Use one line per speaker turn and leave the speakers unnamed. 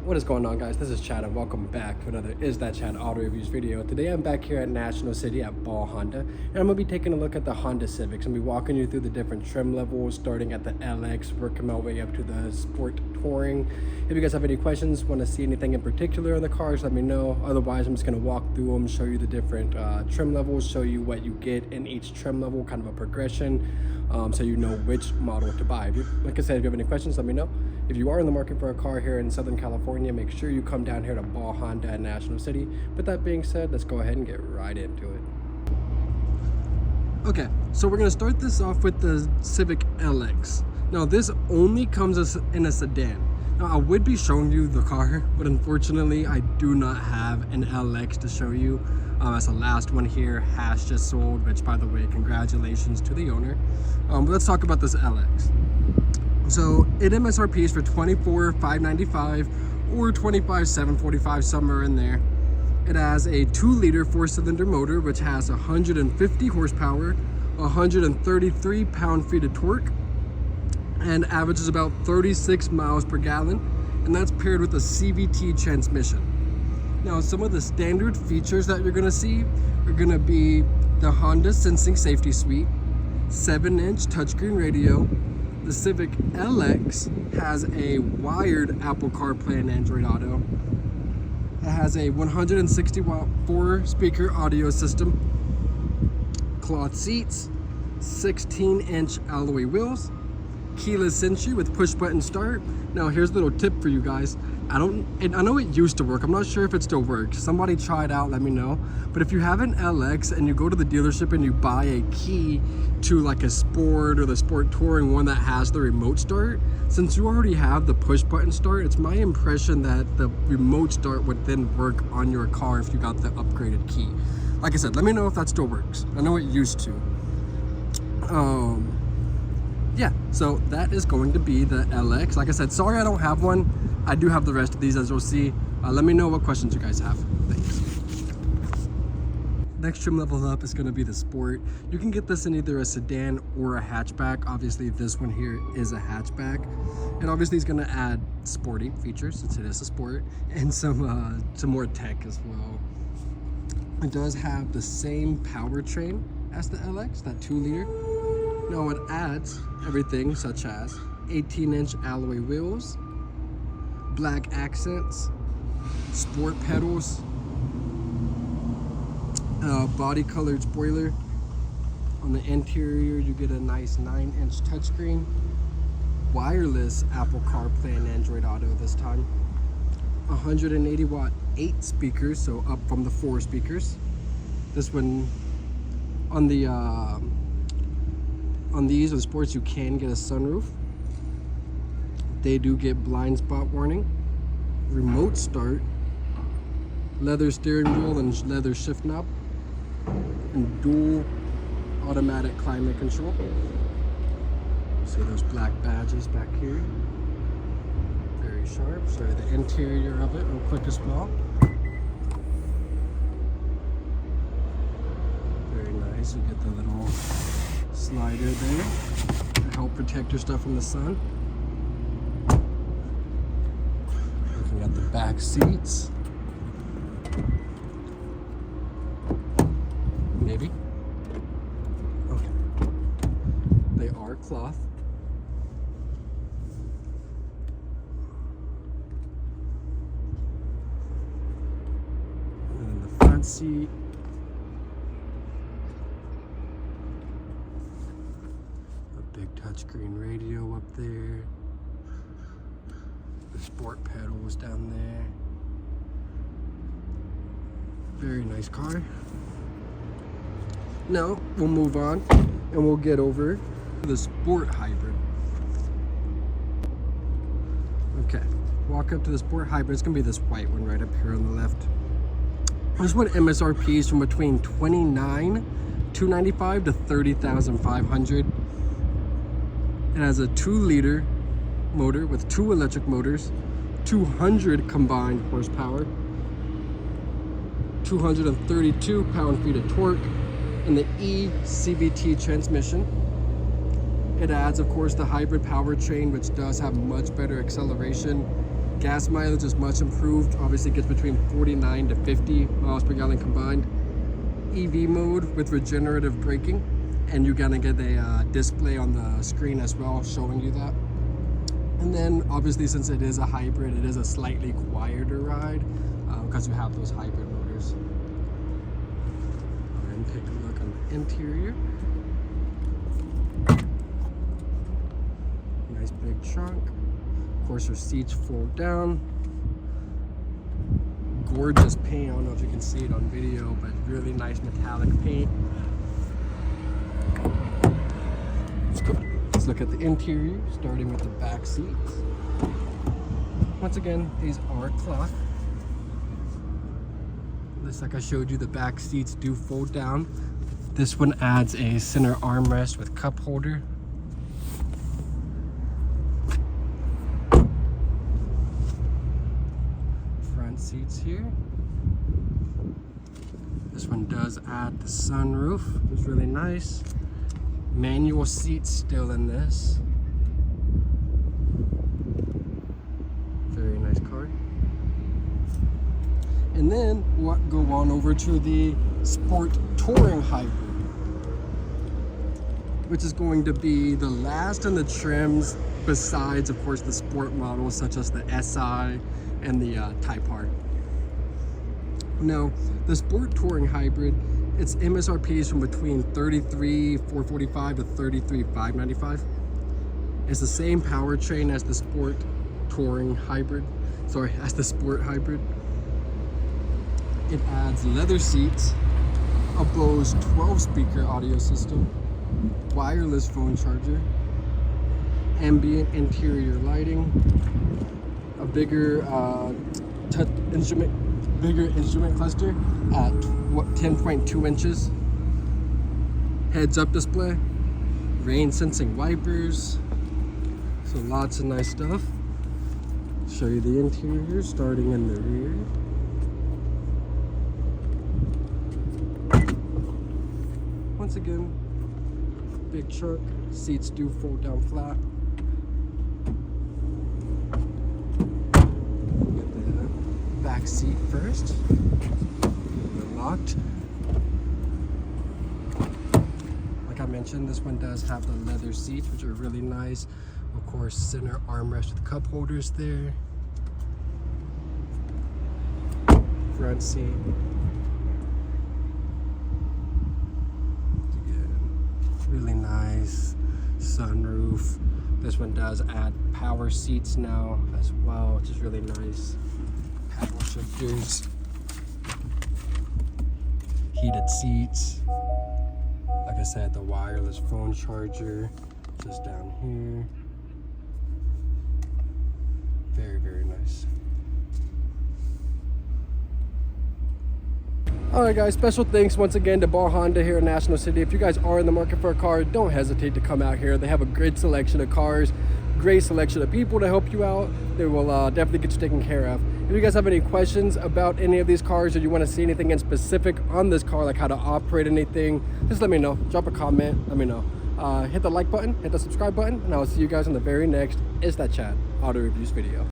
What is going on, guys? This is Chad and welcome back to another IsThatChad Auto Reviews video. Today I'm back here at National City at Ball Honda, and I'm going to be taking a look at the Honda Civics. I'm going to be walking you through the different trim levels, starting at the LX, working my way up to the Sport Touring. If you guys have any questions, want to see anything in particular on the cars, let me know. Otherwise, I'm just going to walk through them, show you the different trim levels, show you what you get in each trim level, kind of a progression, so you know which model to buy. Like I said, if you have any questions, let me know. If you are in the market for a car here in Southern California, make sure you come down here to Ball Honda at National City. With that being said, let's go ahead and get right into it. Okay, so we're going to start this off with the Civic LX. Now, this only comes in a sedan. Now, I would be showing you the car, but unfortunately, I do not have an LX to show you. As the last one here has just sold, which, by the way, congratulations to the owner. But let's talk about this LX. So it MSRP is for $24,595 or $25,745, somewhere in there. It has a 2-liter 4-cylinder motor, which has 150 horsepower, 133 pound-feet of torque, and averages about 36 miles per gallon, and that's paired with a CVT transmission. Now, some of the standard features that you're going to see are going to be the Honda Sensing Safety Suite, 7-inch touchscreen radio. The Civic LX has a wired Apple CarPlay and Android Auto. It has a 160-watt 4-speaker audio system, cloth seats, 16-inch alloy wheels, keyless entry with push-button start. Now, here's a little tip for you guys. I know it used to work. I'm not sure if it still works. Somebody try it out, let me know. But if you have an LX and you go to the dealership and you buy a key to like a Sport or the Sport Touring, one that has the remote start, since you already have the push button start, it's my impression that the remote start would then work on your car if you got the upgraded key. Like I said, let me know if that still works. I know it used to. Yeah, so that is going to be the LX. Like I said, sorry I don't have one. I do have the rest of these, as you'll see. Let me know what questions you guys have. Thanks. Next trim level up is going to be the Sport. You can get this in either a sedan or a hatchback. Obviously, this one here is a hatchback. And obviously, it's going to add sporty features, since it is a Sport, and some more tech as well. It does have the same powertrain as the LX, that 2-liter. Now it adds everything such as 18-inch alloy wheels, black accents, sport pedals, body colored spoiler. On the interior you get a nice 9-inch touchscreen, wireless Apple CarPlay and Android Auto this time, 180-watt 8 speakers, so up from the 4 speakers. This one on the on these on Sports, you can get a sunroof. They do get blind spot warning, remote start, leather steering wheel and leather shift knob, and dual automatic climate control. See those black badges back here? Very sharp. Show you the interior of it real quick as well. Very nice. You get the little slider there to help protect your stuff from the sun. Looking at the back seats. Maybe. Okay. They are cloth. And then the front seat. Big touchscreen radio up there. The sport pedals down there. Very nice car. Now we'll move on and we'll get over to the Sport Hybrid. Okay, walk up to the Sport Hybrid. It's gonna be this white one right up here on the left. This one MSRP is from between $29,295 to $30,500. It has a 2-liter motor with 2 electric motors, 200 combined horsepower, 232 pound-feet of torque, and the CVT transmission. It adds, of course, the hybrid powertrain, which does have much better acceleration Gas mileage is much improved. Obviously gets between 49 to 50 miles per gallon combined. EV mode with regenerative braking, and you're gonna get a display on the screen as well showing you that. And then obviously, since it is a hybrid, it is a slightly quieter ride because you have those hybrid motors. Go ahead and take a look on the interior. Nice big trunk. Of course, your seats fold down. Gorgeous paint. I don't know if you can see it on video, but really nice metallic paint. Let's look at the interior, starting with the back seats. Once again, these are cloth. Just like I showed you, the back seats do fold down. This one adds a center armrest with cup holder. Front seats here. This one does add the sunroof. It's really nice. Manual seats still in this. Very nice car. And then we'll go on over to the Sport Touring Hybrid, which is going to be the last in the trims besides, of course, the Sport models such as the SI and the Type R. Now, the Sport Touring Hybrid, its MSRP is from between $33,445 to $33,595. It's the same powertrain as the Sport Touring Hybrid. Sorry, as the Sport Hybrid. It adds leather seats, a Bose 12-speaker audio system, wireless phone charger, ambient interior lighting, a bigger instrument cluster at 10.2 inches, heads-up display, rain-sensing wipers, so lots of nice stuff. Show you the interior starting in the rear. Once again, big truck, seats do fold down flat. Get the back seat first. They're locked. Like I mentioned, this one does have the leather seats, which are really nice. Of course, center armrest with cup holders there. Front seat. Really nice sunroof. This one does add power seats now as well, which is really nice. Paddle shifters, heated seats. Like I said, the wireless phone charger just down here. Very, very nice. Alright guys, special thanks once again to Bar Honda here in National City. If you guys are in the market for a car, don't hesitate to come out here. They have a great selection of cars, great selection of people to help you out. They will definitely get you taken care of. If you guys have any questions about any of these cars, or you want to see anything in specific on this car, like how to operate anything, just let me know. Drop a comment, let me know. Hit the like button, hit the subscribe button, and I will see you guys on the very next IsThatChad Auto Reviews video.